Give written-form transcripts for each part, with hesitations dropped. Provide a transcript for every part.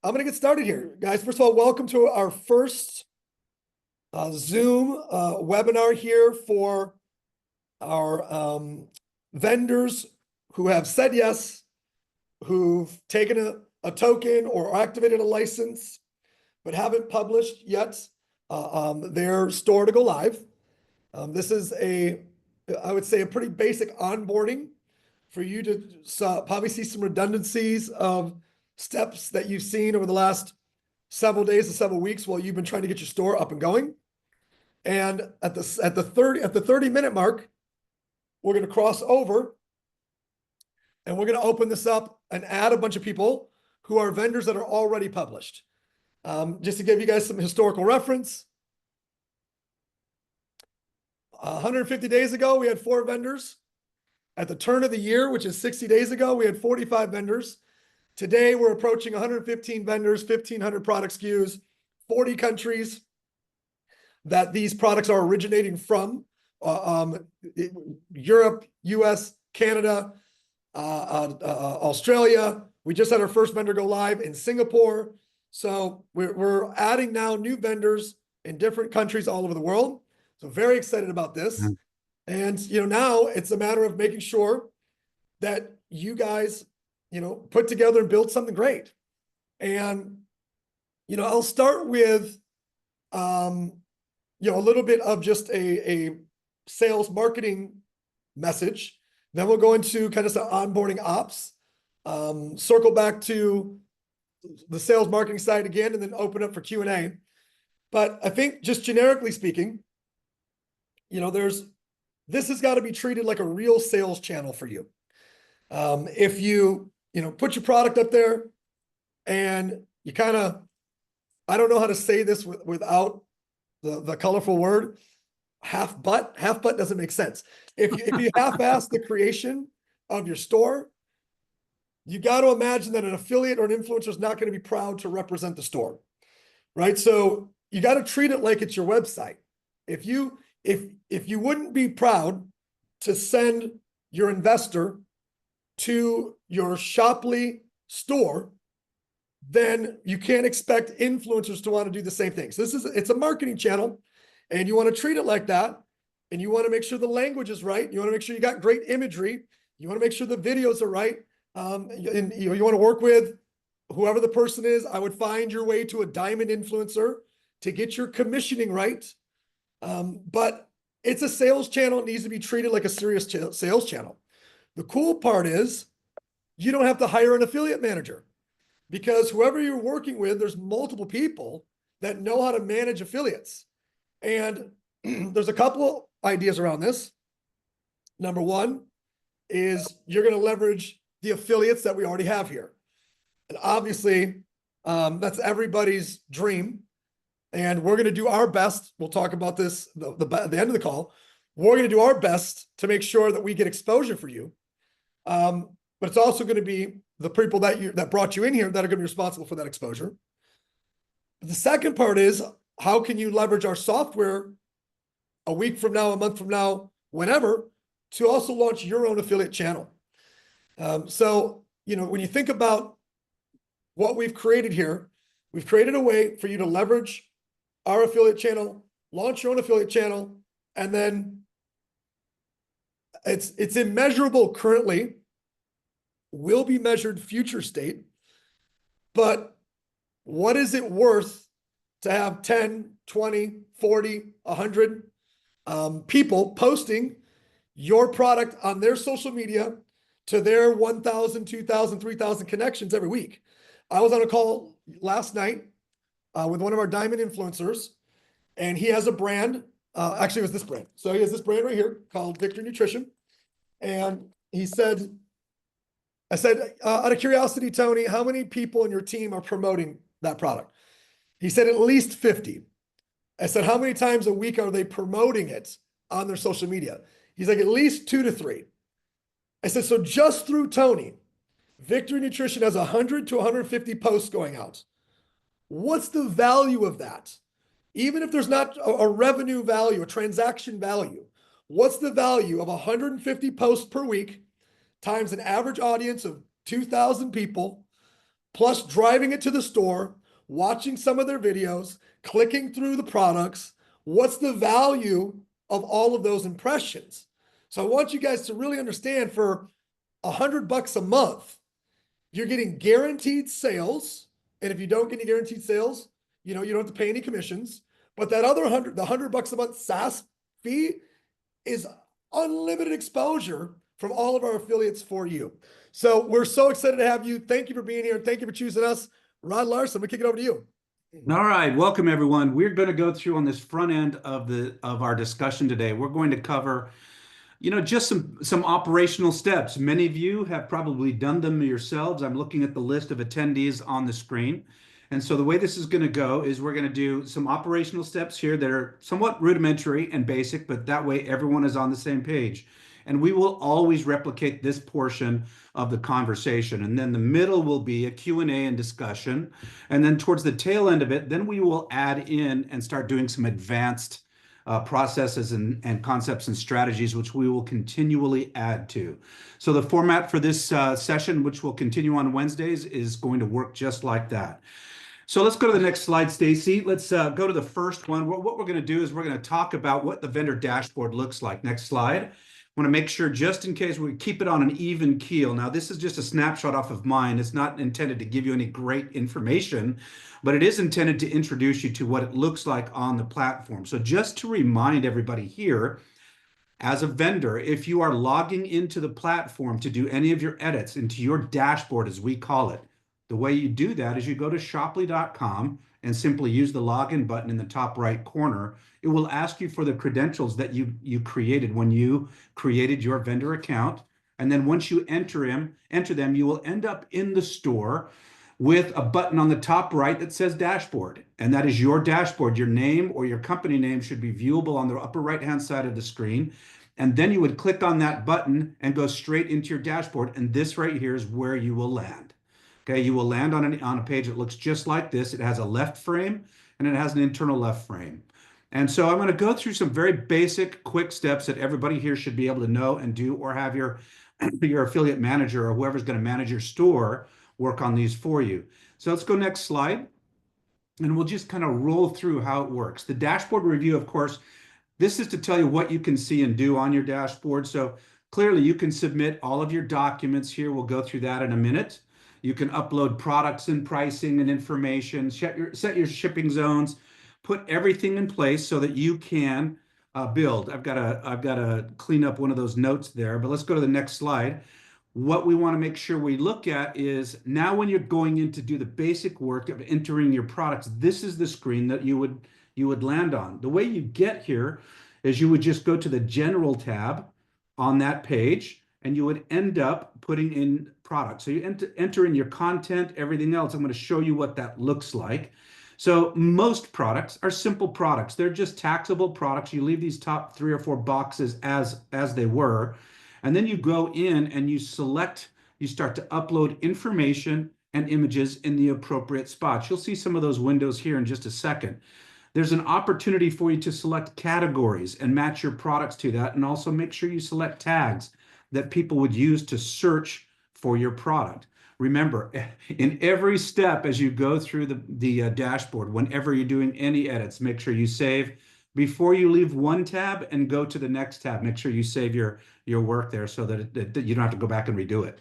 I'm going to get started here, guys. First of all, welcome to our first Zoom webinar here for our vendors who have said yes, who've taken a token or activated a license, but haven't published yet their store to go live. This is I would say, a pretty basic onboarding for you to probably see some redundancies of steps that you've seen over the last several days and several weeks while you've been trying to get your store up and going. And at the 30-minute mark, we're going to cross over and we're going to open this up and add a bunch of people who are vendors that are already published. Just to give you guys some historical reference, 150 days ago, we had 4 vendors. At the turn of the year, which is 60 days ago, we had 45 vendors. Today, we're approaching 115 vendors, 1,500 product SKUs, 40 countries that these products are originating from. Europe, US, Canada, Australia. We just had our first vendor go live in Singapore. So we're adding now new vendors in different countries all over the world. So very excited about this. And, now it's a matter of making sure that you guys, put together and build something great. And, I'll start with, a little bit of just a sales marketing message. Then we'll go into kind of some onboarding ops, circle back to the sales marketing side again, and then open up for Q&A. But I think just generically speaking, this has got to be treated like a real sales channel for you. If you, put your product up there and you kind of, I don't know how to say this without the colorful word, half butt doesn't make sense. If you half-ass the creation of your store, you got to imagine that an affiliate or an influencer is not going to be proud to represent the store, right? So you got to treat it like it's your website. If you wouldn't be proud to send your investor to your Shoply store, then you can't expect influencers to want to do the same thing. So it's a marketing channel, and you want to treat it like that. And you want to make sure the language is right. You want to make sure you got great imagery. You want to make sure the videos are right. And you want to work with whoever the person is. I would find your way to a diamond influencer to get your commissioning right. But it's a sales channel. It needs to be treated like a serious sales channel. The cool part is you don't have to hire an affiliate manager, because whoever you're working with, there's multiple people that know how to manage affiliates. And there's a couple ideas around this. Number one is you're going to leverage the affiliates that we already have here. And obviously, that's everybody's dream. And we're going to do our best. We'll talk about this at the end of the call. We're going to do our best to make sure that we get exposure for you. But it's also going to be the people that brought you in here that are going to be responsible for that exposure. But the second part is, how can you leverage our software a week from now, a month from now, whenever, to also launch your own affiliate channel? So, when you think about what we've created here, we've created a way for you to leverage our affiliate channel, launch your own affiliate channel, and then it's immeasurable currently, will be measured future state. But what is it worth to have 10, 20, 40, 100 people posting your product on their social media to their 1,000, 2,000, 3,000 connections every week? I was on a call last night with one of our diamond influencers, and he has a brand. Actually, it was this brand. So he has this brand right here called Victory Nutrition. And he said, I said, out of curiosity, Tony, how many people in your team are promoting that product? He said, at least 50. I said, how many times a week are they promoting it on their social media? He's like, at least 2 to 3. I said, so just through Tony, Victory Nutrition has 100 to 150 posts going out. What's the value of that? Even if there's not a revenue value, a transaction value, what's the value of 150 posts per week times an average audience of 2,000 people plus driving it to the store, watching some of their videos, clicking through the products. What's the value of all of those impressions? So I want you guys to really understand, for $100 a month, you're getting guaranteed sales. And if you don't get any guaranteed sales, you don't have to pay any commissions. But that other the $100 a month SaaS fee is unlimited exposure from all of our affiliates for you. So we're so excited to have you. Thank you for being here. Thank you for choosing us. Rod Larson, we kick it over to you. All right, welcome everyone. We're going to go through on this front end of our discussion today. We're going to cover, just some operational steps. Many of you have probably done them yourselves. I'm looking at the list of attendees on the screen. And so the way this is going to go is we're going to do some operational steps here that are somewhat rudimentary and basic, but that way everyone is on the same page. And we will always replicate this portion of the conversation. And then the middle will be a Q&A and discussion. And then towards the tail end of it, then we will add in and start doing some advanced processes and concepts and strategies, which we will continually add to. So the format for this session, which will continue on Wednesdays, is going to work just like that. So let's go to the next slide, Stacy. Let's go to the first one. What we're going to do is we're going to talk about what the vendor dashboard looks like. Next slide. I want to make sure, just in case, we keep it on an even keel. Now, this is just a snapshot off of mine. It's not intended to give you any great information, but it is intended to introduce you to what it looks like on the platform. So just to remind everybody here, as a vendor, if you are logging into the platform to do any of your edits into your dashboard, as we call it, the way you do that is you go to shoply.com and simply use the login button in the top right corner. It will ask you for the credentials that you created when you created your vendor account. And then once you enter them, you will end up in the store with a button on the top right that says dashboard. And that is your dashboard. Your name or your company name should be viewable on the upper right-hand side of the screen. And then you would click on that button and go straight into your dashboard. And this right here is where you will land. Okay, you will land on a page that looks just like this. It has a left frame and it has an internal left frame. And so I'm going to go through some very basic, quick steps that everybody here should be able to know and do, or have your affiliate manager or whoever's going to manage your store work on these for you. So let's go next slide. And we'll just kind of roll through how it works. The dashboard review, of course, this is to tell you what you can see and do on your dashboard. So clearly you can submit all of your documents here. We'll go through that in a minute. You can upload products and pricing and information, set your shipping zones, put everything in place so that you can build. I've got to clean up one of those notes there, but let's go to the next slide. What we want to make sure we look at is, now when you're going in to do the basic work of entering your products, this is the screen that you would land on. The way you get here is you would just go to the General tab on that page, and you would end up putting in products. So you enter in your content, everything else. I'm going to show you what that looks like. So most products are simple products. They're just taxable products. You leave these top 3 or 4 boxes as they were. And then you go in and you start to upload information and images in the appropriate spots. You'll see some of those windows here in just a second. There's an opportunity for you to select categories and match your products to that, and also make sure you select tags that people would use to search for your product. Remember, in every step as you go through the dashboard, whenever you're doing any edits, make sure you save before you leave one tab and go to the next tab. Make sure you save your work there so that you don't have to go back and redo it.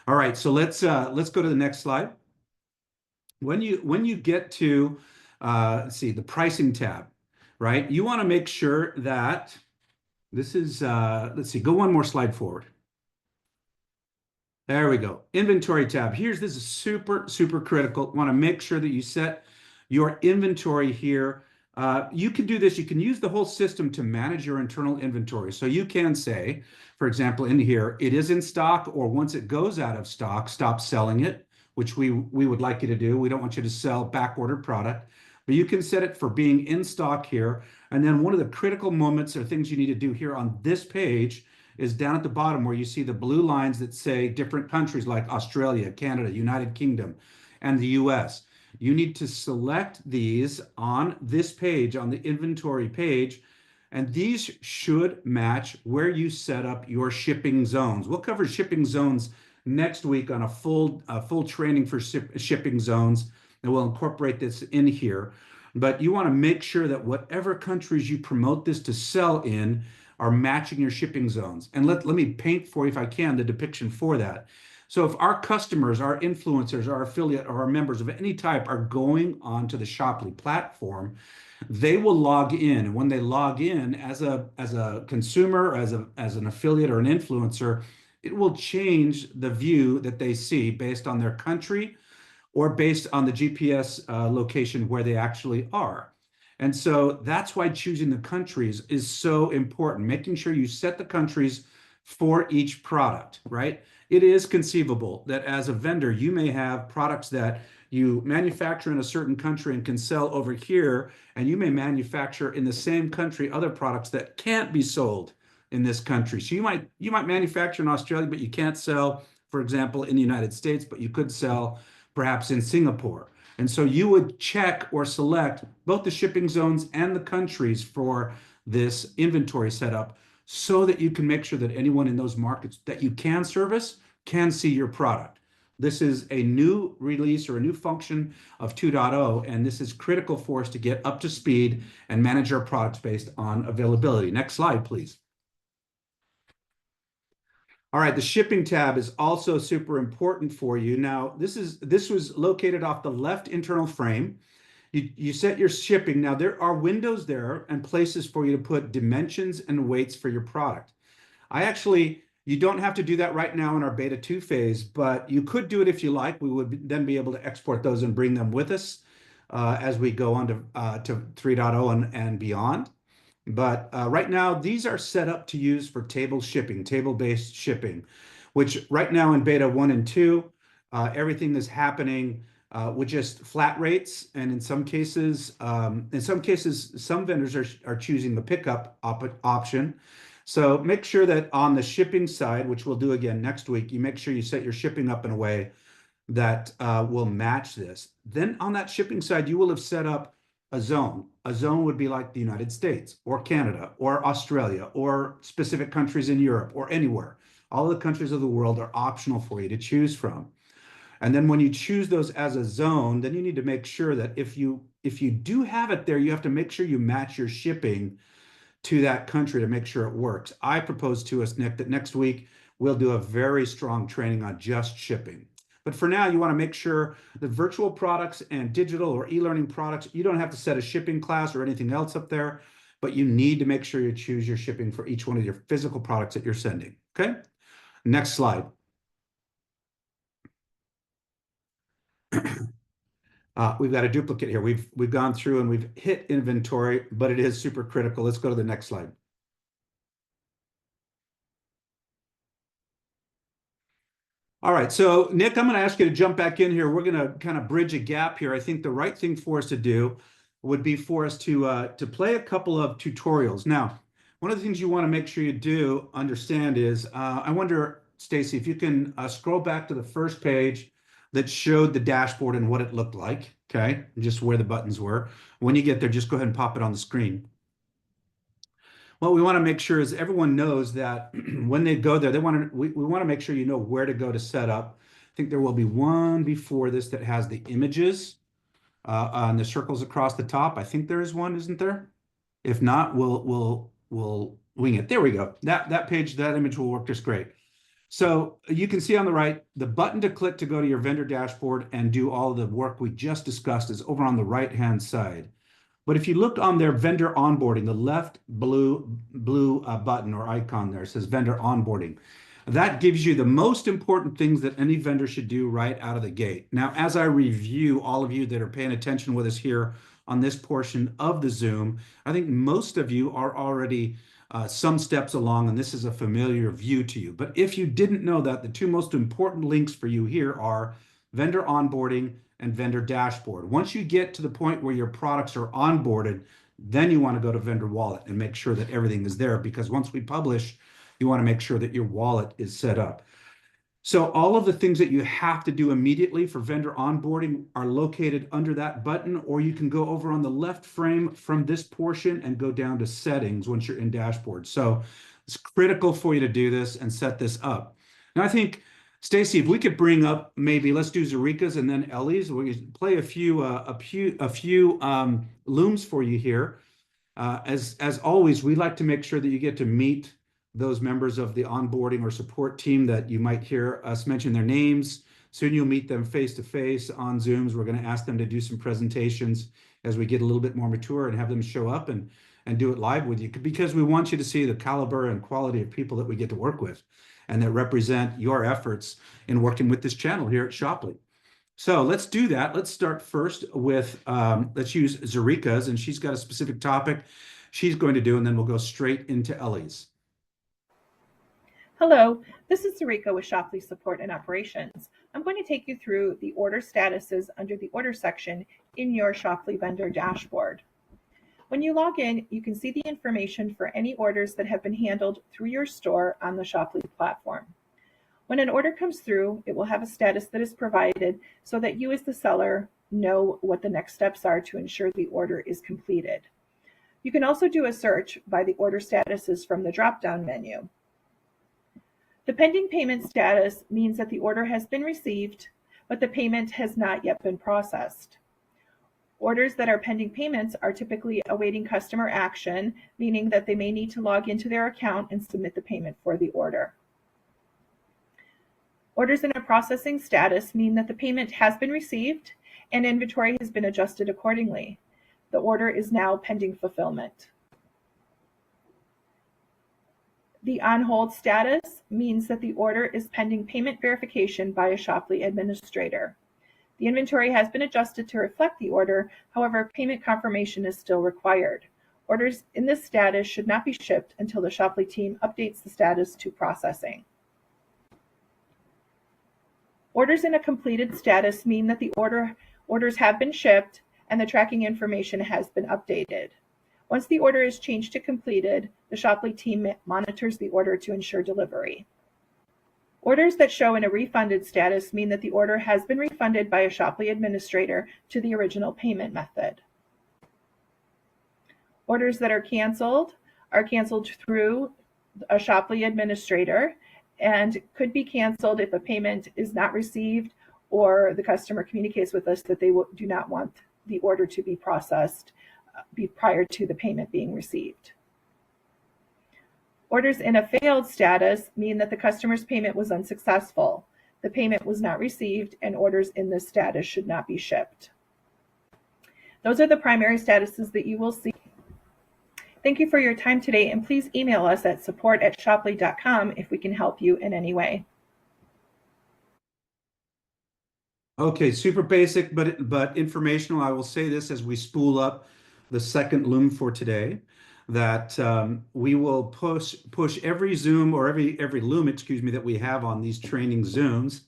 All right, so let's go to the next slide. When you get to let's see, the pricing tab, right? You want to make sure that this is let's see, go one more slide forward. There we go. Inventory tab. This is super, super critical. Want to make sure that you set your inventory here. You can do this. You can use the whole system to manage your internal inventory. So you can say, for example, in here, it is in stock, or once it goes out of stock, stop selling it, which we would like you to do. We don't want you to sell back-ordered product, but you can set it for being in stock here. And then one of the critical moments or things you need to do here on this page is down at the bottom where you see the blue lines that say different countries like Australia, Canada, United Kingdom, and the US. You need to select these on this page, on the inventory page, and these should match where you set up your shipping zones. We'll cover shipping zones next week on a full training for shipping zones, and we'll incorporate this in here. But you want to make sure that whatever countries you promote this to sell in are matching your shipping zones. And let me paint for you, if I can, the depiction for that. So if our customers, our influencers, our affiliate, or our members of any type are going onto the Shoply platform, they will log in. And when they log in as a consumer, as an affiliate or an influencer, it will change the view that they see based on their country or based on the GPS location where they actually are. And so that's why choosing the countries is so important, making sure you set the countries for each product, right? It is conceivable that as a vendor, you may have products that you manufacture in a certain country and can sell over here, and you may manufacture in the same country other products that can't be sold in this country. So you might manufacture in Australia, but you can't sell, for example, in the United States, but you could sell perhaps in Singapore. And so you would check or select both the shipping zones and the countries for this inventory setup so that you can make sure that anyone in those markets that you can service can see your product. This is a new release or a new function of 2.0, and this is critical for us to get up to speed and manage our products based on availability. Next slide, please. All right, the shipping tab is also super important for you. Now, this was located off the left internal frame. You set your shipping. Now, there are windows there and places for you to put dimensions and weights for your product. You don't have to do that right now in our beta 2 phase, but you could do it if you like. We would then be able to export those and bring them with us as we go on to 3.0 and beyond. But right now, these are set up to use for table-based shipping, which right now in beta 1 and 2, everything is happening with just flat rates. And in some cases, some vendors are choosing the pickup option. So make sure that on the shipping side, which we'll do again next week, you make sure you set your shipping up in a way that will match this. Then on that shipping side, you will have set up a zone. A zone would be like the United States or Canada or Australia or specific countries in Europe or anywhere. All the countries of the world are optional for you to choose from. And then when you choose those as a zone, then you need to make sure that if you do have it there, you have to make sure you match your shipping to that country to make sure it works. I propose to us, Nick, that next week we'll do a very strong training on just shipping. But for now, you want to make sure the virtual products and digital or e-learning products, you don't have to set a shipping class or anything else up there, but you need to make sure you choose your shipping for each one of your physical products that you're sending. Okay? Next slide. We've got a duplicate here. We've gone through and we've hit inventory, but it is super critical. Let's go to the next slide. All right, so Nick, I'm going to ask you to jump back in here. We're going to kind of bridge a gap here. I think the right thing for us to do would be for us to play a couple of tutorials. Now, one of the things you want to make sure you understand is, I wonder, Stacy, if you can scroll back to the first page that showed the dashboard and what it looked like, okay? Just where the buttons were. When you get there, just go ahead and pop it on the screen. What we want to make sure is everyone knows that when they go there, we want to make sure you know where to go to set up. I think there will be one before this that has the images on the circles across the top. I think there is one, isn't there? If not, we'll wing it. There we go. That page, that image will work just great. So you can see on the right, the button to click to go to your vendor dashboard and do all the work we just discussed is over on the right-hand side. But if you look on their vendor onboarding, the left blue button or icon there says vendor onboarding. That gives you the most important things that any vendor should do right out of the gate. Now, as I review all of you that are paying attention with us here on this portion of the Zoom, I think most of you are already some steps along, and this is a familiar view to you. But if you didn't know that, the two most important links for you here are vendor onboarding and vendor dashboard. Once you get to the point where your products are onboarded, then you want to go to vendor wallet and make sure that everything is there, because once we publish, you want to make sure that your wallet is set up. So all of the things that you have to do immediately for vendor onboarding are located under that button, or you can go over on the left frame from this portion and go down to settings once you're in dashboard. So it's critical for you to do this and set this up. Now, I think Stacy, if we could bring up maybe let's do Zarika's and then Ellie's. We can play a few looms for you here. As always, we like to make sure that you get to meet those members of the onboarding or support team that you might hear us mention their names. Soon you'll meet them face to face on Zooms. We're going to ask them to do some presentations as we get a little bit more mature and have them show up and do it live with you, because we want you to see the caliber and quality of people that we get to work with and that represent your efforts in working with this channel here at Shopply. So let's do that. Let's start first with, let's use Zarika's, and she's got a specific topic she's going to do, and then we'll go straight into Ellie's. Hello, this is Zarika with Shopply Support and Operations. I'm going to take you through the order statuses under the order section in your Shopply vendor dashboard. When you log in, you can see the information for any orders that have been handled through your store on the Shopply platform. When an order comes through, it will have a status that is provided so that you as the seller know what the next steps are to ensure the order is completed. You can also do a search by the order statuses from the drop-down menu. The pending payment status means that the order has been received, but the payment has not yet been processed. Orders that are pending payments are typically awaiting customer action, meaning that they may need to log into their account and submit the payment for the order. Orders in a processing status mean that the payment has been received and inventory has been adjusted accordingly. The order is now pending fulfillment. The on hold status means that the order is pending payment verification by a Shopply administrator. The inventory has been adjusted to reflect the order, however, payment confirmation is still required. Orders in this status should not be shipped until the Shopply team updates the status to processing. Orders in a completed status mean that the orders have been shipped and the tracking information has been updated. Once the order is changed to completed, the Shopply team monitors the order to ensure delivery. Orders that show in a refunded status mean that the order has been refunded by a Shopply administrator to the original payment method. Orders that are canceled through a Shopply administrator and could be canceled if a payment is not received or the customer communicates with us that they do not want the order to be processed prior to the payment being received. Orders in a failed status mean that the customer's payment was unsuccessful. The payment was not received and orders in this status should not be shipped. Those are the primary statuses that you will see. Thank you for your time today, and please email us at support@shopply.com if we can help you in any way. Okay, super basic, but informational. I will say this as we spool up the second loom for today, that we will push every Zoom or every loom, excuse me, that we have on these training Zooms,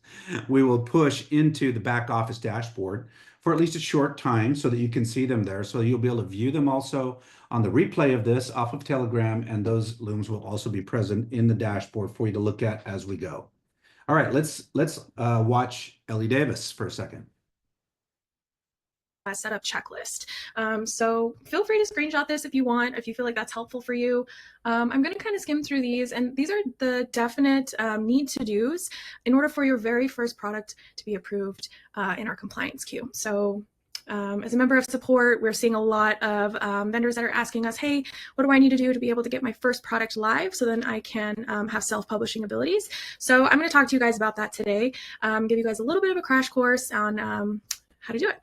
we will push into the back office dashboard for at least a short time so that you can see them there. So you'll be able to view them also on the replay of this off of Telegram, and those looms will also be present in the dashboard for you to look at as we go. All right, let's watch Ellie Davis for a second. Setup checklist. So feel free to screenshot this if you want, if you feel like that's helpful for you. I'm going to kind of skim through these, and these are the definite need to do's in order for your very first product to be approved in our compliance queue. So as a member of support, we're seeing a lot of vendors that are asking us, hey, what do I need to do to be able to get my first product live so then I can have self-publishing abilities? So I'm going to talk to you guys about that today, give you guys a little bit of a crash course on how to do it.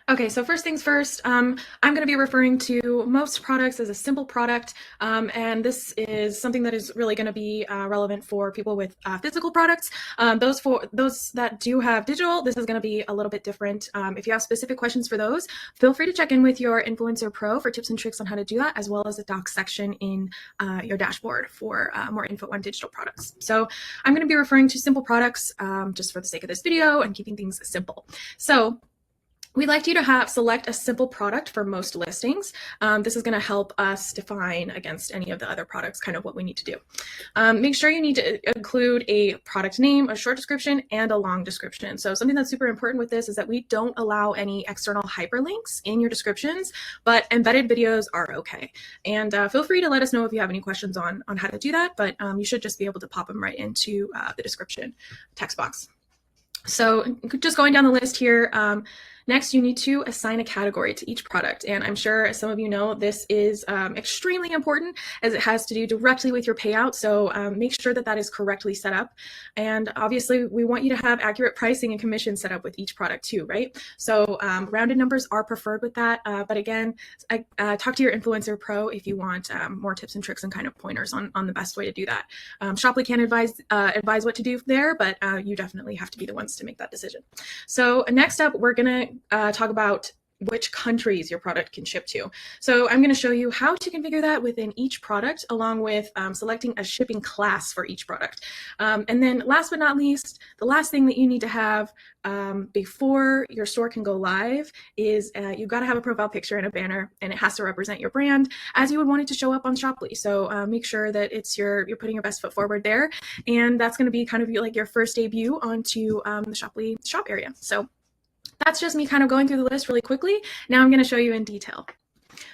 Okay, so first things first, I'm going to be referring to most products as a simple product, and this is something that is really going to be relevant for people with physical products. Those that do have digital, this is going to be a little bit different. If you have specific questions for those, feel free to check in with your Influencer Pro for tips and tricks on how to do that, as well as the docs section in your dashboard for more info on digital products. So I'm going to be referring to simple products just for the sake of this video and keeping things simple. So we'd like you to select a simple product for most listings. This is going to help us define against any of the other products kind of what we need to do. Make sure you need to include a product name, a short description, and a long description. So something that's super important with this is that we don't allow any external hyperlinks in your descriptions, but embedded videos are okay. And feel free to let us know if you have any questions on how to do that, but you should just be able to pop them right into the description text box. So just going down the list here, next you need to assign a category to each product. And I'm sure as some of you know, this is extremely important as it has to do directly with your payout. So make sure that that is correctly set up. And obviously we want you to have accurate pricing and commission set up with each product too, right? So rounded numbers are preferred with that. But again, talk to your influencer pro if you want more tips and tricks and kind of pointers on the best way to do that. Shoply can advise what to do there, but you definitely have to be the ones to make that decision. So next up, we're gonna talk about which countries your product can ship to. So I'm going to show you how to configure that within each product, along with selecting a shipping class for each product. And then last but not least, the last thing that you need to have before your store can go live is you've got to have a profile picture and a banner, and it has to represent your brand as you would want it to show up on Shoply. So make sure that you're putting your best foot forward there, and that's going to be kind of like your first debut onto the Shoply shop area. So that's just me kind of going through the list really quickly. Now I'm going to show you in detail.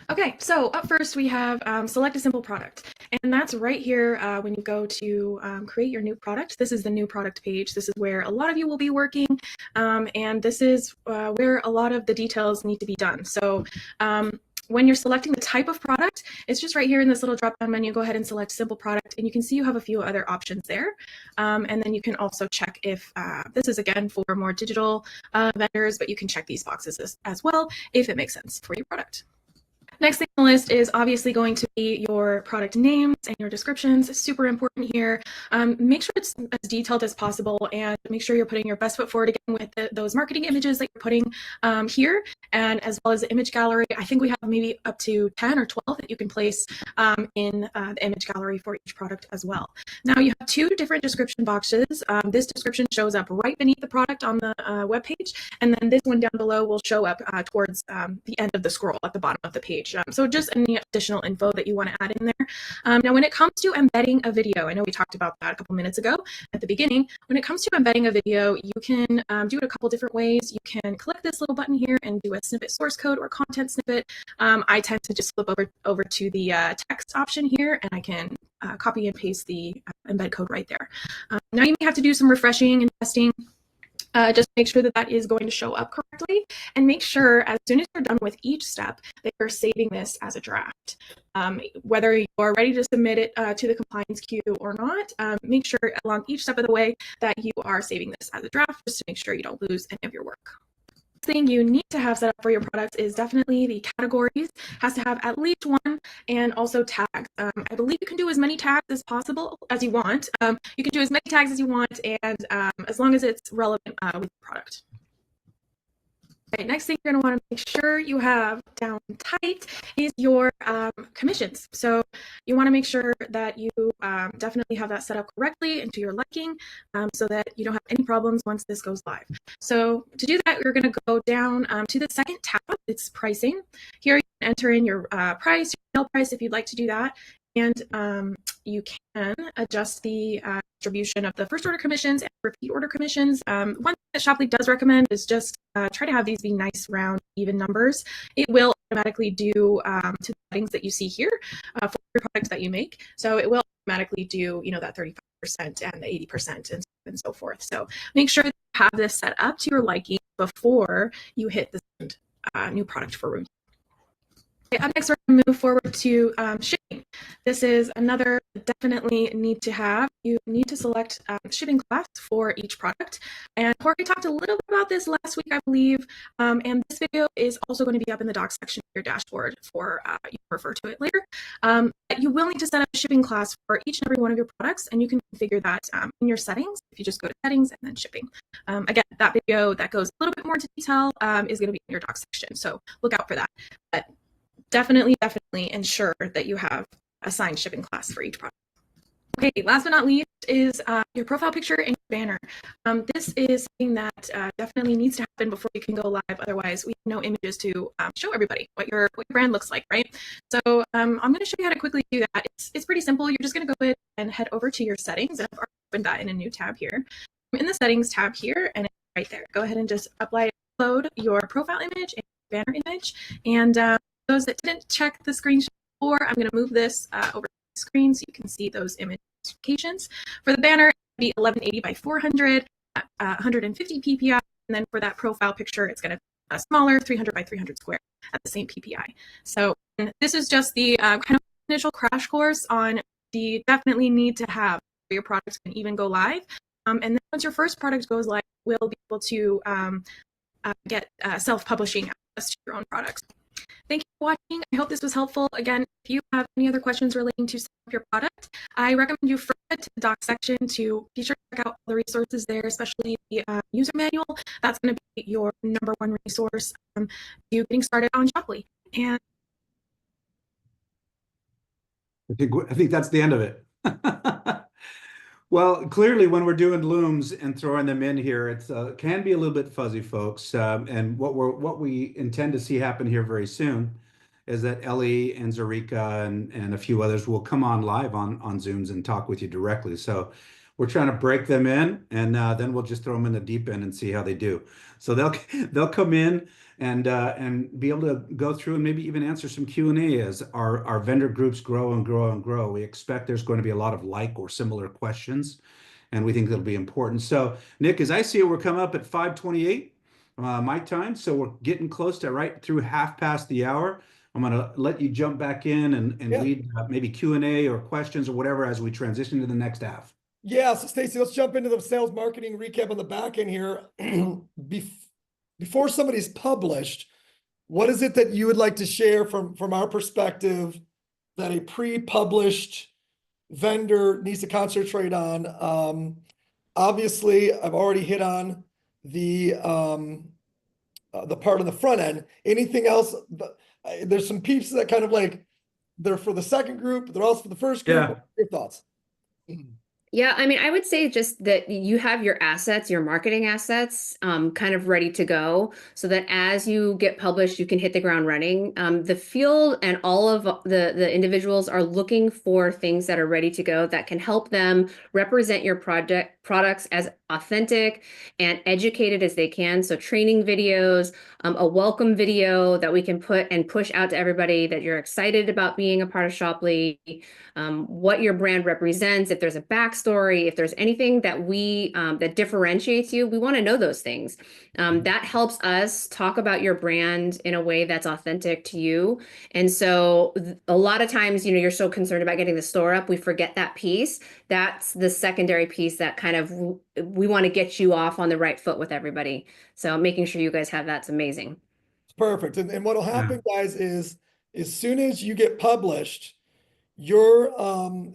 Okay, so up first we have select a simple product, and that's right here when you go to create your new product. This is the new product page. This is where a lot of you will be working, and this is where a lot of the details need to be done. So when you're selecting the type of product, it's just right here in this little drop-down menu. Go ahead and select simple product, and you can see you have a few other options there. And then you can also check if this is again for more digital vendors, but you can check these boxes as well if it makes sense for your product. Next thing on the list is obviously going to be your product names and your descriptions. Super important here. Make sure it's as detailed as possible, and make sure you're putting your best foot forward again with those marketing images that you're putting here, and as well as the image gallery. I think we have maybe up to 10 or 12 that you can place in the image gallery for each product as well. Now you have two different description boxes. This description shows up right beneath the product on the web page, and then this one down below will show up towards the end of the scroll at the bottom of the page. So just any additional info that you want to add in there. Now, when it comes to embedding a video, I know we talked about that a couple minutes ago at the beginning. When it comes to embedding a video, you can do it a couple different ways. You can click this little button here and do a snippet source code or content snippet. I tend to just flip over to the text option here, and I can copy and paste the embed code right there. Now you may have to do some refreshing and testing. Just make sure that that is going to show up correctly, and make sure as soon as you're done with each step that you're saving this as a draft. Whether you are ready to submit it to the compliance queue or not, make sure along each step of the way that you are saving this as a draft, just to make sure you don't lose any of your work. Thing you need to have set up for your products is definitely the categories. Has to have at least one, and also tags. I believe you can do as many tags as possible as you want. You can do as many tags as you want, and as long as it's relevant with the product. Okay, next thing you're going to want to make sure you have down tight is your commissions. So you want to make sure that you definitely have that set up correctly and to your liking, so that you don't have any problems once this goes live. So to do that, we're going to go down to the second tab. It's pricing. Here you can enter in your price, your sale price if you'd like to do that. And you can adjust the distribution of the first order commissions and repeat order commissions. One thing that Shoply does recommend is just try to have these be nice, round, even numbers. It will automatically do to the settings that you see here for your products that you make. So it will automatically do, that 35% and the 80% and so forth. So make sure that you have this set up to your liking before you hit the new product for review. Okay, up next, we're going to move forward to shipping. This is another definitely need to have. You need to select shipping class for each product. And Jorge talked a little bit about this last week, I believe. And this video is also going to be up in the docs section of your dashboard for you can refer to it later. You will need to set up a shipping class for each and every one of your products, and you can configure that in your settings if you just go to settings and then shipping. Again, that video that goes a little bit more into detail is going to be in your docs section, so look out for that. But definitely ensure that you have assigned shipping class for each product. Okay, last but not least is your profile picture and your banner. This is something that definitely needs to happen before you can go live. Otherwise, we have no images to show everybody what your brand looks like, right? So I'm going to show you how to quickly do that. It's pretty simple. You're just going to go ahead and head over to your settings. And I've already opened that in a new tab here. I'm in the settings tab here, and it's right there. Go ahead and just upload your profile image and banner image. And those that didn't check the screenshot before, I'm going to move this over screen so you can see those image specifications. For the banner, it'll be 1180 by 400, 150 ppi, and then for that profile picture, it's going to be smaller, 300 by 300 square at the same ppi. So this is just the kind of initial crash course on the definitely need to have for your products can even go live. And then once your first product goes live, we'll be able to get self-publishing access to your own products. Thank you for watching. I hope this was helpful. Again, if you have any other questions relating to setting up your product, I recommend you refer to the doc section to be sure to check out all the resources there, especially the user manual. That's going to be your #1 resource to getting started on Shoply. And I think that's the end of it. Well, clearly, when we're doing looms and throwing them in here, it can be a little bit fuzzy, folks. And what we intend to see happen here very soon is that Ellie and Zurika and a few others will come on live on Zooms and talk with you directly. So we're trying to break them in, and then we'll just throw them in the deep end and see how they do. So they'll come in and be able to go through and maybe even answer some Q&A as our vendor groups grow and grow and grow. We expect there's going to be a lot of like or similar questions, and we think that'll be important. So Nick, as I see it, we're coming up at 5:28 my time, so we're getting close to right through half past the hour. I'm going to let you jump back in and lead maybe Q&A or questions or whatever as we transition to the next half. Yeah, so Stacy, let's jump into the sales marketing recap on the back end here. Before somebody's published, what is it that you would like to share from our perspective that a pre-published vendor needs to concentrate on? Obviously, I've already hit on the part on the front end. Anything else? There's some pieces that kind of like they're for the second group, they're also for the first group. Yeah. What are your thoughts? Yeah, I mean, I would say just that you have your assets, your marketing assets, kind of ready to go so that as you get published, you can hit the ground running. The field and all of the individuals are looking for things that are ready to go that can help them represent your products as authentic and educated as they can. So training videos, a welcome video that we can put and push out to everybody that you're excited about being a part of Shoply, what your brand represents, if there's a backstory, if there's anything that that differentiates you, we want to know those things. That helps us talk about your brand in a way that's authentic to you. And so a lot of times, you're so concerned about getting the store up, we forget that piece. That's the secondary piece that kind of we want to get you off on the right foot with everybody. So making sure you guys have that's amazing. Perfect. And what'll happen, guys, is as soon as you get published, your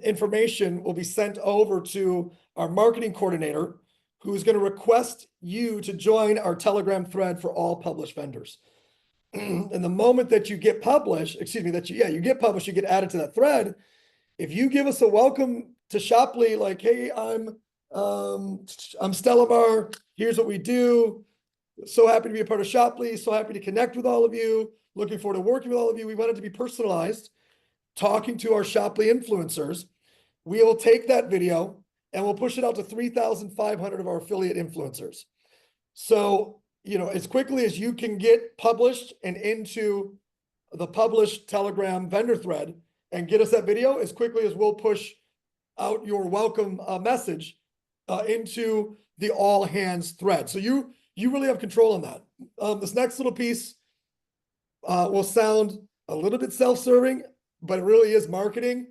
information will be sent over to our marketing coordinator, who's going to request you to join our Telegram thread for all published vendors. And the moment that you get published, you get published, you get added to that thread. If you give us a welcome to Shoply, like, hey, I'm Stellamar, here's what we do. So happy to be a part of Shoply, so happy to connect with all of you. Looking forward to working with all of you. We want it to be personalized. Talking to our Shoply influencers, we will take that video and we'll push it out to 3,500 of our affiliate influencers. So, as quickly as you can get published and into the published Telegram vendor thread and get us that video, as quickly as we'll push out your welcome message into the all hands thread. So you really have control on that. This next little piece will sound a little bit self-serving, but it really is marketing.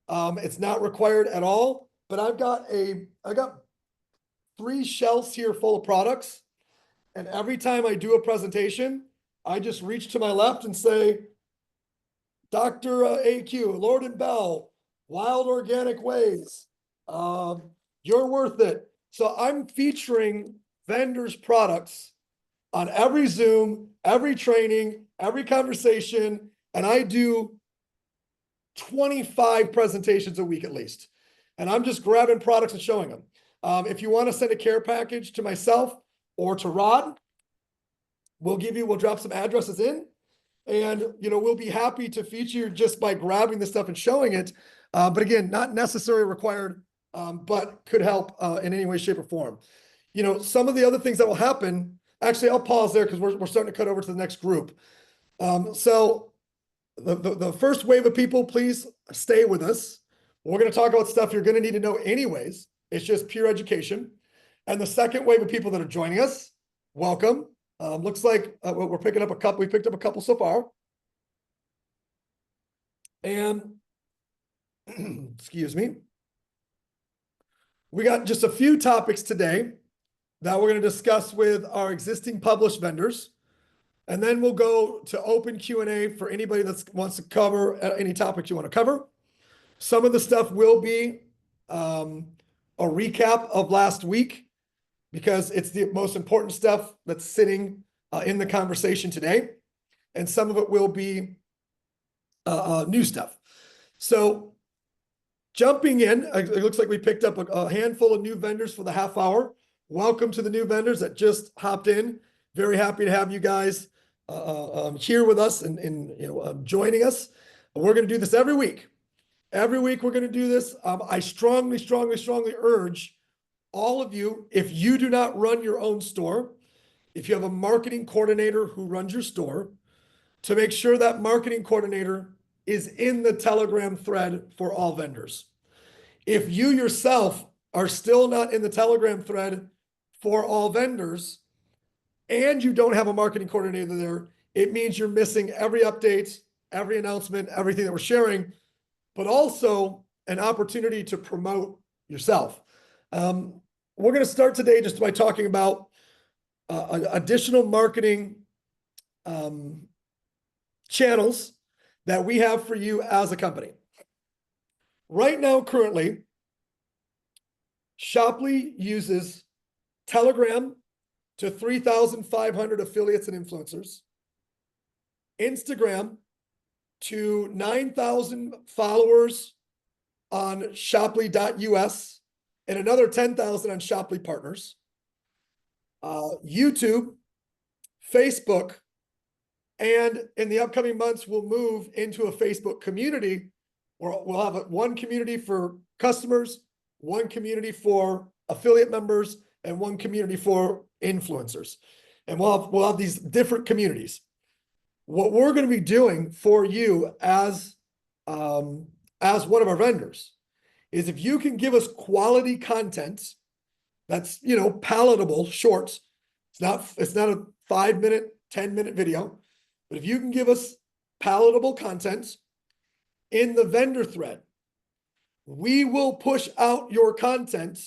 It's not required at all, but I got 3 shelves here full of products. And every time I do a presentation, I just reach to my left and say, Dr. AQ, Lord & Bell, Wild Organic Ways, you're worth it. So I'm featuring vendors' products on every Zoom, every training, every conversation, and I do 25 presentations a week at least. and I'm just grabbing products and showing them. If you want to send a care package to myself or to Rod, we'll drop some addresses in, and we'll be happy to feature you just by grabbing this stuff and showing it. But again, not necessarily required, but could help in any way, shape, or form. Some of the other things that will happen, actually, I'll pause there because we're starting to cut over to the next group. So the first wave of people, please stay with us. We're going to talk about stuff you're going to need to know anyways. It's just pure education. And the second wave of people that are joining us, welcome. Looks like we're picking up a couple. We picked up a couple so far. And excuse me. We got just a few topics today that we're going to discuss with our existing published vendors. And then we'll go to open Q&A for anybody that wants to cover any topics you want to cover. Some of the stuff will be a recap of last week, because it's the most important stuff that's sitting in the conversation today. And some of it will be new stuff. So jumping in, it looks like we picked up a handful of new vendors for the half hour. Welcome to the new vendors that just hopped in. Very happy to have you guys here with us and joining us. We're going to do this every week. Every week we're going to do this. I strongly urge all of you, if you do not run your own store, if you have a marketing coordinator who runs your store, to make sure that marketing coordinator is in the Telegram thread for all vendors. If you yourself are still not in the Telegram thread for all vendors, and you don't have a marketing coordinator there, it means you're missing every update, every announcement, everything that we're sharing, but also an opportunity to promote yourself. We're going to start today just by talking about additional marketing channels that we have for you as a company. Right now, currently, Shoply uses Telegram to 3,500 affiliates and influencers, Instagram to 9,000 followers on Shoply.us, and another 10,000 on Shoply Partners, YouTube, Facebook, and in the upcoming months, we'll move into a Facebook community where we'll have one community for customers, one community for affiliate members, and one community for influencers. And we'll have these different communities. What we're going to be doing for you as one of our vendors is, if you can give us quality content that's palatable, short. It's not a 5-minute, 10-minute video, but if you can give us palatable content in the vendor thread, we will push out your content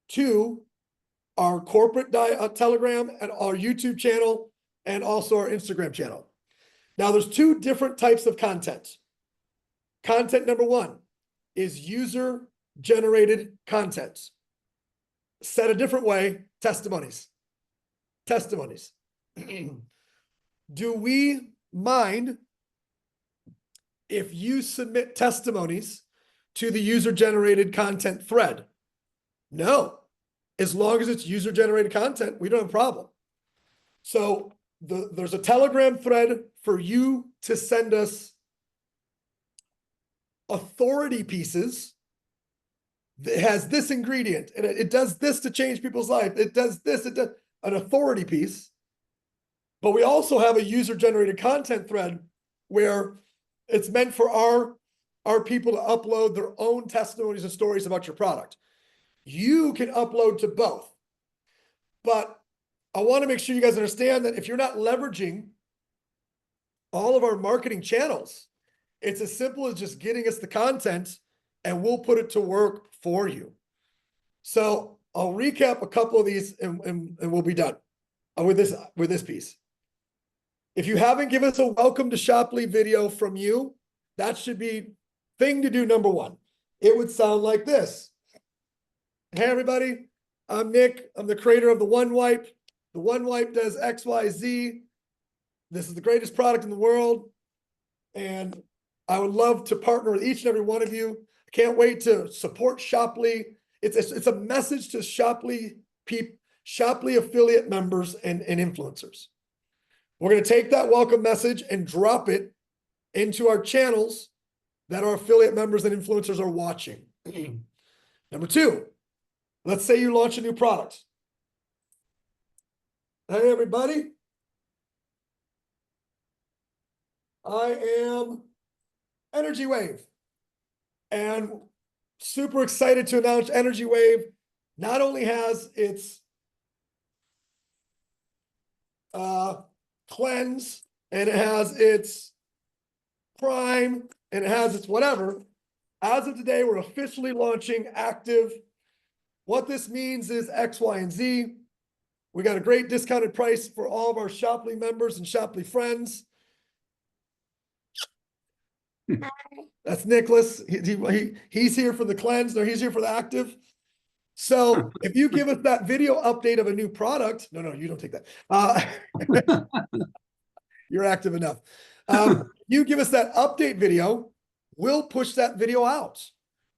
to our corporate Telegram and our YouTube channel, and also our Instagram channel. Now, there's two different types of content. Content number one is user-generated content. Said a different way, testimonies. Testimonies. Do we mind if you submit testimonies to the user-generated content thread? No. As long as it's user-generated content, we don't have a problem. So there's a Telegram thread for you to send us authority pieces that has this ingredient, and it does this to change people's life. It does this, it does an authority piece. But we also have a user-generated content thread where it's meant for our people to upload their own testimonies and stories about your product. You can upload to both. But I want to make sure you guys understand that if you're not leveraging all of our marketing channels, it's as simple as just getting us the content and we'll put it to work for you. So I'll recap a couple of these and we'll be done with this piece. If you haven't given us a welcome to Shoply video from you, that should be thing to do number one. It would sound like this. Hey everybody, I'm Nick. I'm the creator of the One Wipe. The One Wipe does X, Y, Z. This is the greatest product in the world. And I would love to partner with each and every one of you. Can't wait to support Shoply. It's a message to Shoply Shoply affiliate members and influencers. We're going to take that welcome message and drop it into our channels that our affiliate members and influencers are watching. Number two, let's say you launch a new product. Hey, everybody. I am Energy Wave, and super excited to announce Energy Wave not only has its cleanse, and it has its prime, and it has its whatever. As of today, we're officially launching active. What this means is X, Y, and Z. We got a great discounted price for all of our Shoply members and Shoply friends. That's Nicholas. He's here for the cleanse. No, he's here for the active. So if you give us that video update of a new product, no, you don't take that. You're active enough. You give us that update video, we'll push that video out,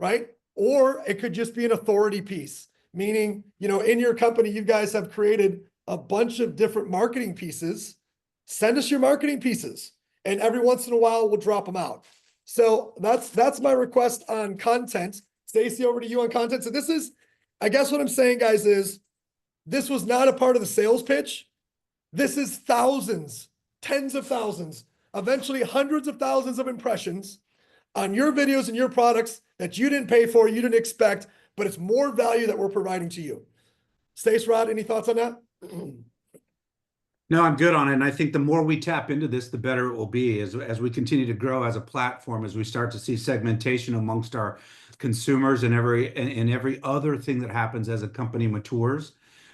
right? Or it could just be an authority piece, meaning, in your company, you guys have created a bunch of different marketing pieces. Send us your marketing pieces, and every once in a while, we'll drop them out. So that's my request on content. Stacy, over to you on content. So this is, I guess what I'm saying, guys, is this was not a part of the sales pitch. This is thousands, tens of thousands, eventually hundreds of thousands of impressions on your videos and your products that you didn't pay for, you didn't expect, but it's more value that we're providing to you. Stace, Rod, any thoughts on that? No, I'm good on it. And I think the more we tap into this, the better it will be as we continue to grow as a platform, as we start to see segmentation amongst our consumers and every other thing that happens as a company matures.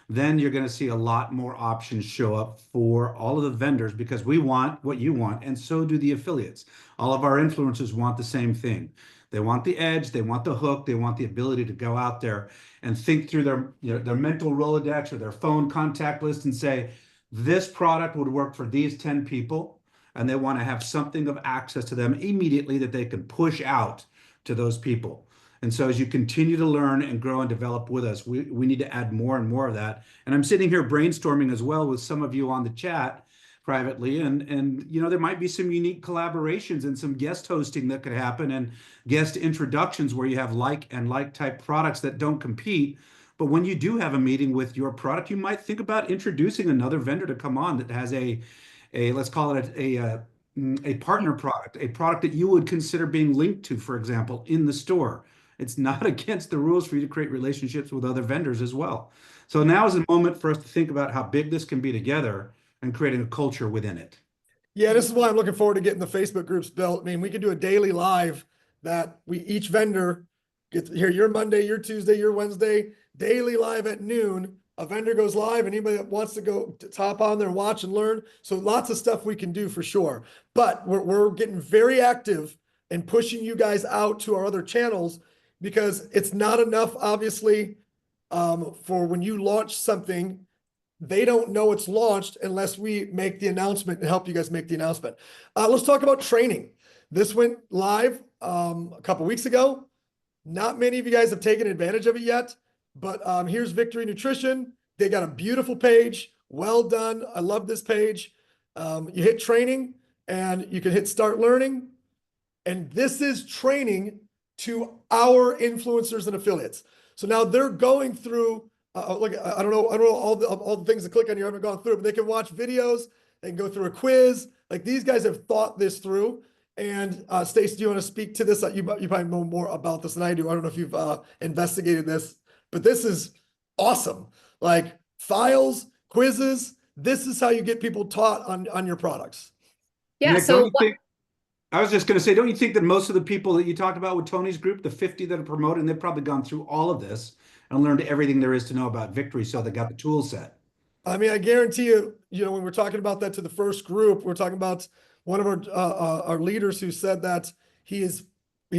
Then you're going to see a lot more options show up for all of the vendors, because we want what you want, and so do the affiliates. All of our influencers want the same thing. They want the edge, they want the hook, they want the ability to go out there and think through their mental Rolodex or their phone contact list and say, this product would work for these 10 people, and they want to have something of access to them immediately that they can push out to those people. And so as you continue to learn and grow and develop with us, we need to add more and more of that. And I'm sitting here brainstorming as well with some of you on the chat privately, and there might be some unique collaborations and some guest hosting that could happen, and guest introductions where you have like type products that don't compete. But when you do have a meeting with your product, you might think about introducing another vendor to come on that has a let's call it a partner product, a product that you would consider being linked to, for example, in the store. It's not against the rules for you to create relationships with other vendors as well. So now is the moment for us to think about how big this can be together and creating a culture within it. Yeah, this is why I'm looking forward to getting the Facebook groups built. I mean, we could do a daily live that each vendor gets here, your Monday, your Tuesday, your Wednesday, daily live at noon. A vendor goes live, and anybody that wants to go to hop on there, watch and learn. So lots of stuff we can do for sure. But we're getting very active and pushing you guys out to our other channels, because it's not enough, obviously, for when you launch something, they don't know it's launched unless we make the announcement and help you guys make the announcement. Let's talk about training. This went live a couple weeks ago. Not many of you guys have taken advantage of it yet, but here's Victory Nutrition. They got a beautiful page. Well done. I love this page. You hit training, and you can hit start learning. And this is training to our influencers and affiliates. So now they're going through, look, I don't know all the things to click on. You haven't gone through, but they can watch videos. They can go through a quiz. Like, these guys have thought this through. And Stacey, do you want to speak to this? You probably know more about this than I do. I don't know if you've investigated this, but this is awesome. Like, files, quizzes. This is how you get people taught on your products. Yeah. Nick, So I was just going to say, don't you think that most of the people that you talked about with Tony's group, the 50 that are promoting, they've probably gone through all of this and learned everything there is to know about Victory, so they got the tool set? I mean, I guarantee you, when we're talking about that to the first group, we're talking about one of our leaders who said that he's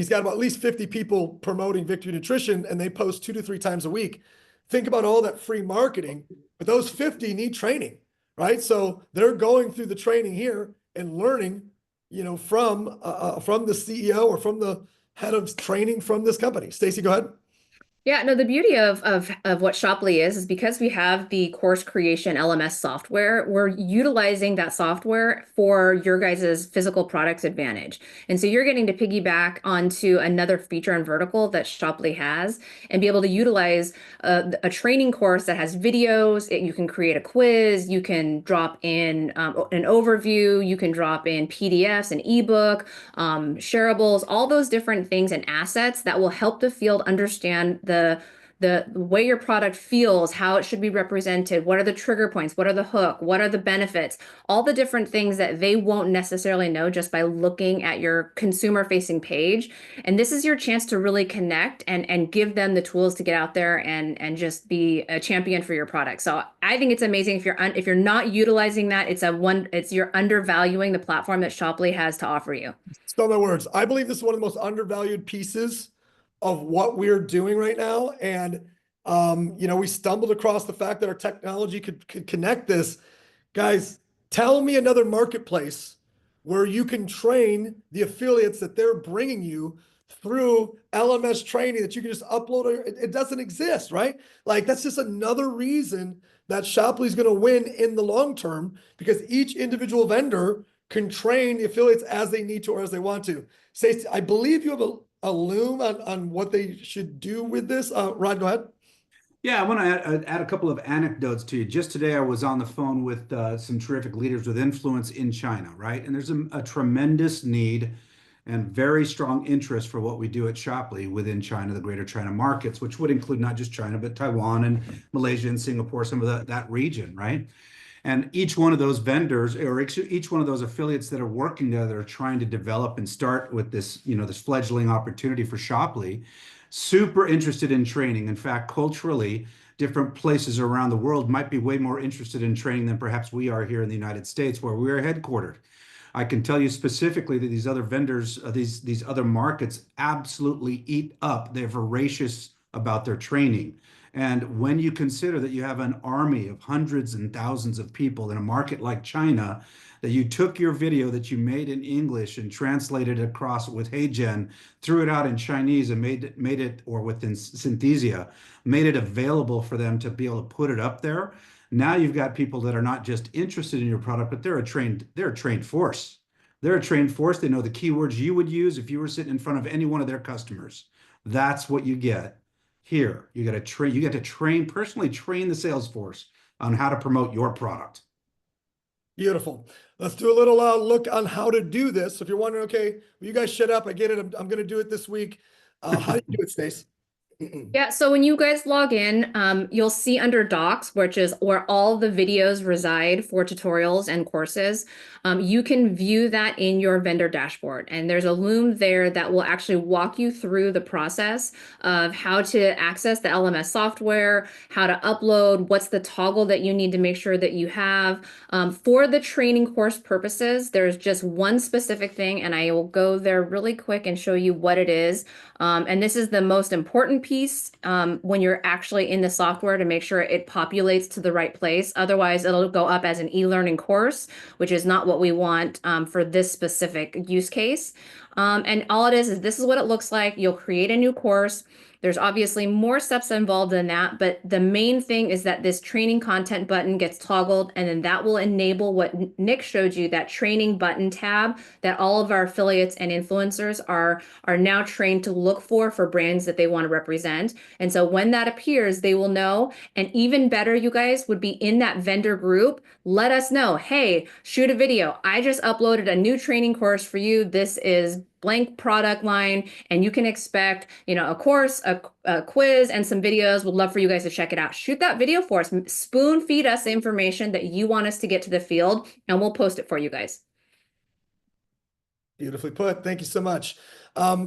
got about at least 50 people promoting Victory Nutrition, and they post 2 to 3 times a week. Think about all that free marketing, but those 50 need training, right? So they're going through the training here and learning, from the CEO or from the head of training from this company. Stacy, go ahead. Yeah, no, the beauty of what Shoply is because we have the course creation LMS software, we're utilizing that software for your guys' physical products advantage. And so you're getting to piggyback onto another feature and vertical that Shoply has and be able to utilize a training course that has videos. You can create a quiz, you can drop in an overview, you can drop in PDFs, an ebook, shareables, all those different things and assets that will help the field understand the way your product feels, how it should be represented, what are the trigger points, what are the hook, what are the benefits, all the different things that they won't necessarily know just by looking at your consumer facing page. And this is your chance to really connect and give them the tools to get out there and just be a champion for your product. So I think it's amazing. If you're not utilizing that, it's you're undervaluing the platform that Shoply has to offer you. So my words, I believe this is one of the most undervalued pieces of what we're doing right now. And, we stumbled across the fact that our technology could connect this. Guys, tell me another marketplace where you can train the affiliates that they're bringing you through LMS training that you can just upload. It doesn't exist, right? Like that's just another reason that Shoply is going to win in the long term because each individual vendor can train the affiliates as they need to or as they want to. Stacey, I believe you have a loom on what they should do with this. Rod, go ahead. Yeah, I want to add a couple of anecdotes to you. Just today, I was on the phone with some terrific leaders with influence in China, right? And there's a tremendous need and very strong interest for what we do at Shoply within China, the greater China markets, which would include not just China, but Taiwan and Malaysia and Singapore, some of that region, right? And each one of those vendors or each one of those affiliates that are working together are trying to develop and start with this, this fledgling opportunity for Shoply, super interested in training. In fact, culturally, different places around the world might be way more interested in training than perhaps we are here in the United States, where we are headquartered. I can tell you specifically that these other vendors, these other markets absolutely eat up. They're voracious about their training. And when you consider that you have an army of hundreds and thousands of people in a market like China, that you took your video that you made in English and translated it across with HeyGen, threw it out in Chinese and made it or within Synthesia, made it available for them to be able to put it up there. Now you've got people that are not just interested in your product, but they're a trained force. They're a trained force. They know the keywords you would use if you were sitting in front of any one of their customers. That's what you get. Here, you get to personally train the sales force on how to promote your product. Beautiful. Let's do a little look on how to do this. So if you're wondering, okay, well, you guys shut up. I get it. I'm going to do it this week. How do you do it, Stace? Yeah, so when you guys log in, you'll see under Docs, which is where all the videos reside for tutorials and courses. You can view that in your vendor dashboard. And there's a loom there that will actually walk you through the process of how to access the LMS software, how to upload, what's the toggle that you need to make sure that you have. For the training course purposes, there's just one specific thing, and I will go there really quick and show you what it is. And this is the most important piece when you're actually in the software to make sure it populates to the right place. Otherwise, it'll go up as an e-learning course, which is not what we want for this specific use case. And all it is this is what it looks like. You'll create a new course. There's obviously more steps involved in that, but the main thing is that this training content button gets toggled, and then that will enable what Nick showed you, that training button tab that all of our affiliates and influencers are now trained to look for brands that they want to represent. And so when that appears, they will know. And even better, you guys would be in that vendor group. Let us know, hey, shoot a video. I just uploaded a new training course for you. This is blank product line, and you can expect, a course, a quiz, and some videos. Would love for you guys to check it out. Shoot that video for us. Spoon feed us the information that you want us to get to the field, and we'll post it for you guys. Beautifully put. Thank you so much.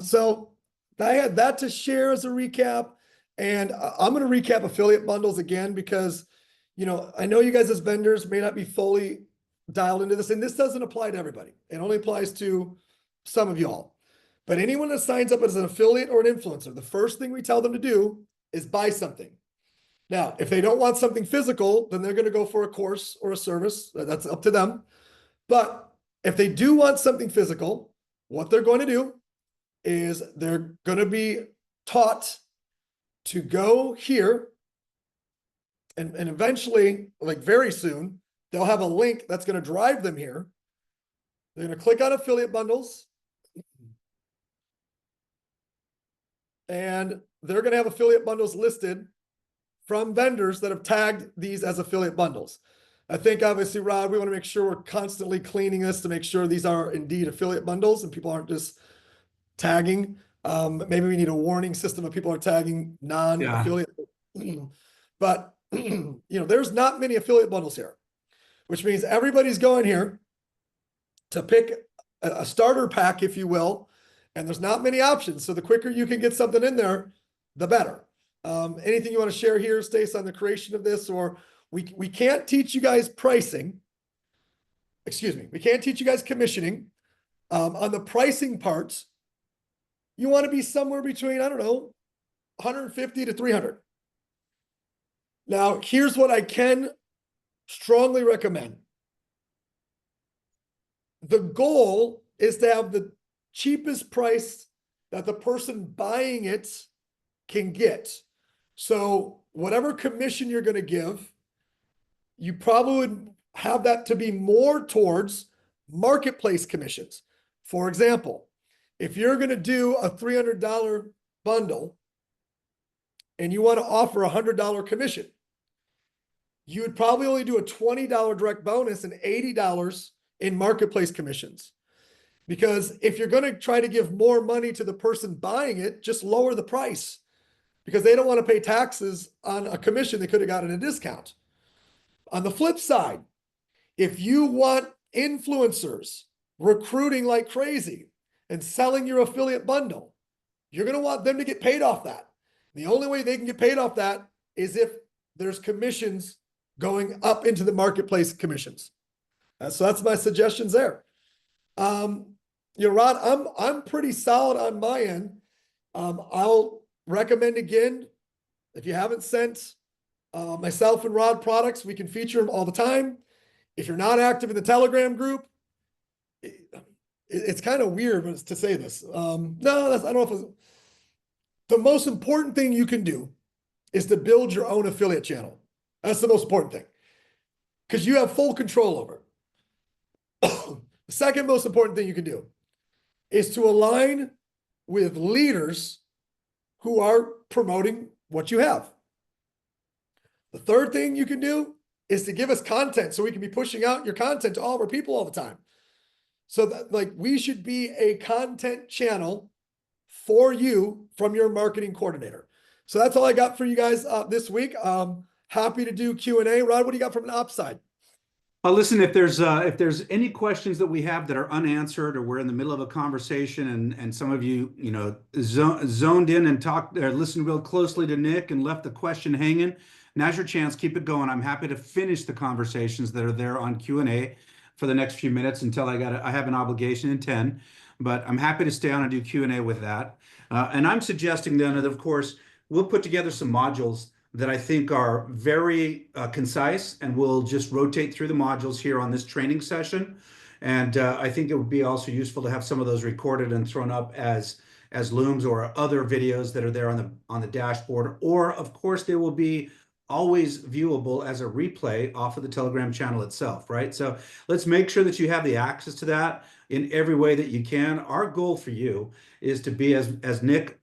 So I had that to share as a recap, and I'm going to recap affiliate bundles again because, I know you guys as vendors may not be fully dialed into this, and this doesn't apply to everybody. It only applies to some of y'all. But anyone that signs up as an affiliate or an influencer, the first thing we tell them to do is buy something. Now, if they don't want something physical, then they're going to go for a course or a service. That's up to them. But if they do want something physical, what they're going to do is they're going to be taught to go here and eventually, like very soon, they'll have a link that's going to drive them here. They're going to click on affiliate bundles. And they're going to have affiliate bundles listed from vendors that have tagged these as affiliate bundles. I think obviously, Rod, we want to make sure we're constantly cleaning this to make sure these are indeed affiliate bundles and people aren't just tagging. Maybe we need a warning system if people are tagging non-affiliate. But there's not many affiliate bundles here, which means everybody's going here to pick a starter pack, if you will, and there's not many options. So the quicker you can get something in there, the better. Anything you want to share here, Stace, on the creation of this? Or we can't teach you guys pricing. Excuse me. We can't teach you guys commissioning. On the pricing parts, you want to be somewhere between, I don't know, 150 to 300. Now, here's what I can strongly recommend. The goal is to have the cheapest price that the person buying it can get. So whatever commission you're going to give, you probably would have that to be more towards marketplace commissions. For example, if you're going to do a $300 bundle and you want to offer a $100 commission, you would probably only do a $20 direct bonus and $80 in marketplace commissions. Because if you're going to try to give more money to the person buying it, just lower the price, because they don't want to pay taxes on a commission they could have gotten a discount. On the flip side, if you want influencers recruiting like crazy and selling your affiliate bundle, you're going to want them to get paid off that. The only way they can get paid off that is if there's commissions going up into the marketplace commissions. So that's my suggestions there. Rod, I'm pretty solid on my end. I'll recommend again, if you haven't sent myself and Rod products, we can feature them all the time. If you're not active in the Telegram group, it's kind of weird to say this. I don't know if the most important thing you can do is to build your own affiliate channel. That's the most important thing, because you have full control over it. The second most important thing you can do is to align with leaders who are promoting what you have. The third thing you can do is to give us content so we can be pushing out your content to all of our people all the time. So that, we should be a content channel for you from your marketing coordinator. So that's all I got for you guys this week. Happy to do Q&A. Rod, what do you got from an ops side? Listen, if there's any questions that we have that are unanswered, or we're in the middle of a conversation and some of you, zoned in and talked or listened real closely to Nick and left the question hanging, now's your chance. Keep it going. I'm happy to finish the conversations that are there on Q&A for the next few minutes until I have an obligation in 10, but I'm happy to stay on and do Q&A with that. And I'm suggesting then that, of course, we'll put together some modules that I think are very concise, and we'll just rotate through the modules here on this training session. And I think it would be also useful to have some of those recorded and thrown up as Looms or other videos that are there on the dashboard. Or of course, they will be always viewable as a replay off of the Telegram channel itself, right? So let's make sure that you have the access to that in every way that you can. Our goal for you is to be, as Nick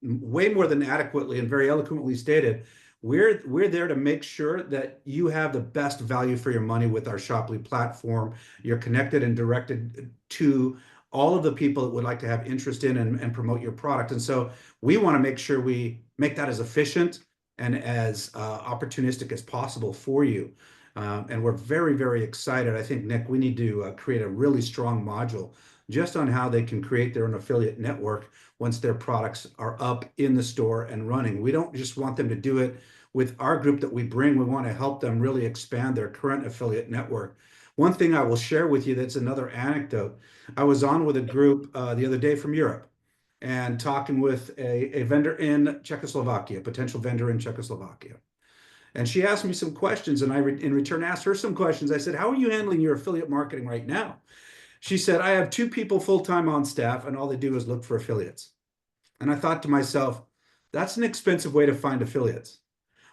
way more than adequately and very eloquently stated, we're there to make sure that you have the best value for your money with our Shoply platform. You're connected and directed to all of the people that would like to have interest in and promote your product. And so we want to make sure we make that as efficient and as opportunistic as possible for you. And we're very, very excited. I think, Nick, we need to create a really strong module just on how they can create their own affiliate network once their products are up in the store and running. We don't just want them to do it with our group that we bring. We want to help them really expand their current affiliate network. One thing I will share with you that's another anecdote. I was on with a group the other day from Europe and talking with a vendor in Czechoslovakia, potential vendor in Czechoslovakia. And she asked me some questions, and I in return asked her some questions. I said, how are you handling your affiliate marketing right now? She said, I have 2 people full-time on staff and all they do is look for affiliates. And I thought to myself, that's an expensive way to find affiliates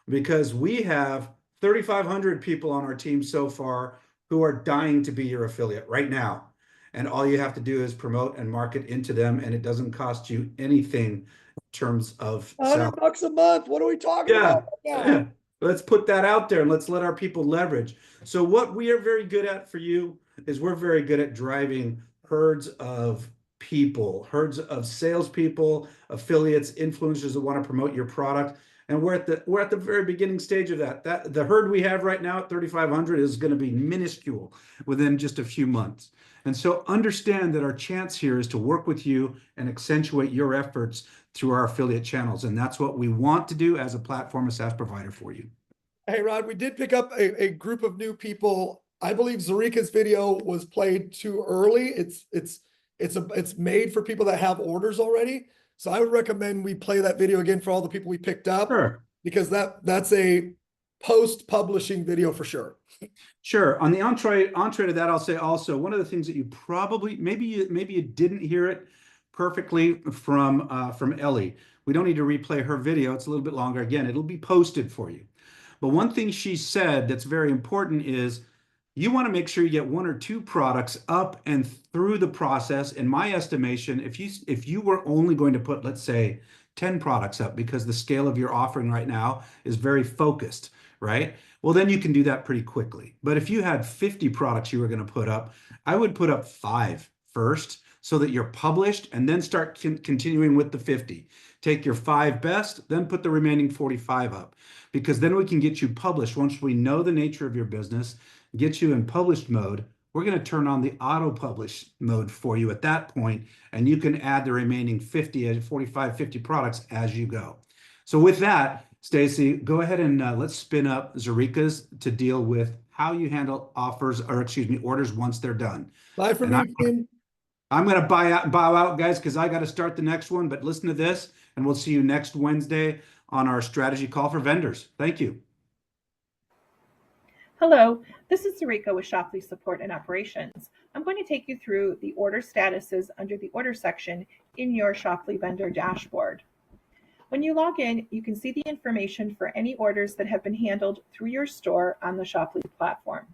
because we have 3,500 people on our team so far who are dying to be your affiliate right now. And all you have to do is promote and market into them, and it doesn't cost you anything in terms of salary. $100 a month. What are we talking Yeah. about right now? Let's put that out there and let's let our people leverage. So what we are very good at for you is we're very good at driving herds of people, herds of salespeople, affiliates, influencers that want to promote your product. And we're at the very beginning stage of that. The herd we have right now at 3,500 is going to be minuscule within just a few months. And so understand that our chance here is to work with you and accentuate your efforts through our affiliate channels. And that's what we want to do as a platform, a SaaS provider for you. Hey, Rod, we did pick up a group of new people. I believe Zarika's video was played too early. It's made for people that have orders already. So I would recommend we play that video again for all the people we picked up, Sure. because that's a post-publishing video for sure. Sure. On the entree to that, I'll say also one of the things that you probably maybe you didn't hear it perfectly from Ellie. We don't need to replay her video. It's a little bit longer. Again, it'll be posted for you. But one thing she said that's very important is you want to make sure you get 1 or 2 products up and through the process. In my estimation, if you were only going to put, let's say, 10 products up because the scale of your offering right now is very focused, right? Well, then you can do that pretty quickly. But if you had 50 products you were going to put up, I would put up 5 first so that you're published and then start continuing with the 50. Take your 5 best, then put the remaining 45 up, because then we can get you published. Once we know the nature of your business, get you in published mode, we're going to turn on the auto publish mode for you at that point, and you can add the remaining 45, 50 products as you go. So with that, Stacy, go ahead and let's spin up Zarika's to deal with how you handle orders once they're done. Bye for And me, team. I'm going to bow out, guys, because I got to start the next one. But listen to this, and we'll see you next Wednesday on our strategy call for vendors. Thank you. Hello, this is Zarika with Shoply Support and Operations. I'm going to take you through the order statuses under the order section in your Shoply vendor dashboard. When you log in, you can see the information for any orders that have been handled through your store on the Shoply platform.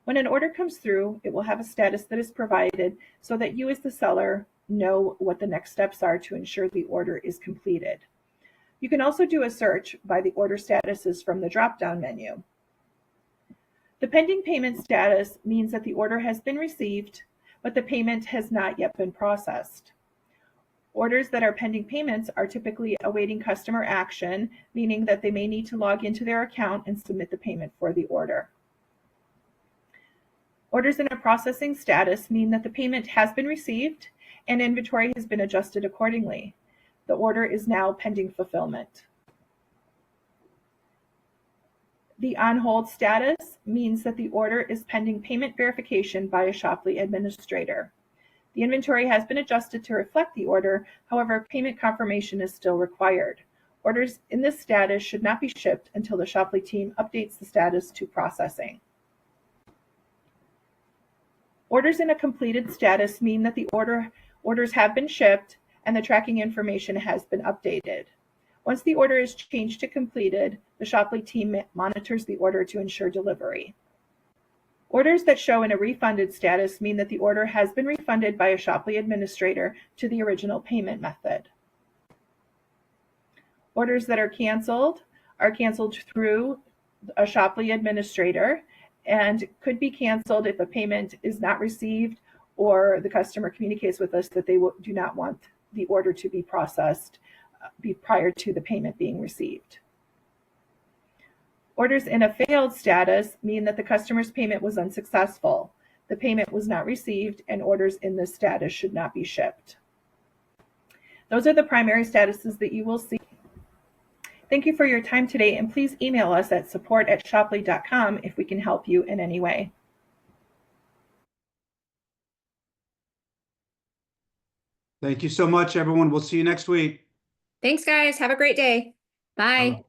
When an order comes through, it will have a status that is provided so that you as the seller know what the next steps are to ensure the order is completed. You can also do a search by the order statuses from the drop-down menu. The pending payment status means that the order has been received, but the payment has not yet been processed. Orders that are pending payments are typically awaiting customer action, meaning that they may need to log into their account and submit the payment for the order. Orders in a processing status mean that the payment has been received and inventory has been adjusted accordingly. The order is now pending fulfillment. The on hold status means that the order is pending payment verification by a Shoply administrator. The inventory has been adjusted to reflect the order, however, payment confirmation is still required. Orders in this status should not be shipped until the Shoply team updates the status to processing. Orders in a completed status mean that the orders have been shipped and the tracking information has been updated. Once the order is changed to completed, the Shoply team monitors the order to ensure delivery. Orders that show in a refunded status mean that the order has been refunded by a Shoply administrator to the original payment method. Orders that are canceled through a Shoply administrator and could be canceled if a payment is not received or the customer communicates with us that they do not want the order to be processed prior to the payment being received. Orders in a failed status mean that the customer's payment was unsuccessful. The payment was not received and orders in this status should not be shipped. Those are the primary statuses that you will see. Thank you for your time today, and please email us at support@shoply.com if we can help you in any way. Thank you so much, everyone. We'll see you next week. Thanks, guys. Have a great day. Bye. Bye-bye.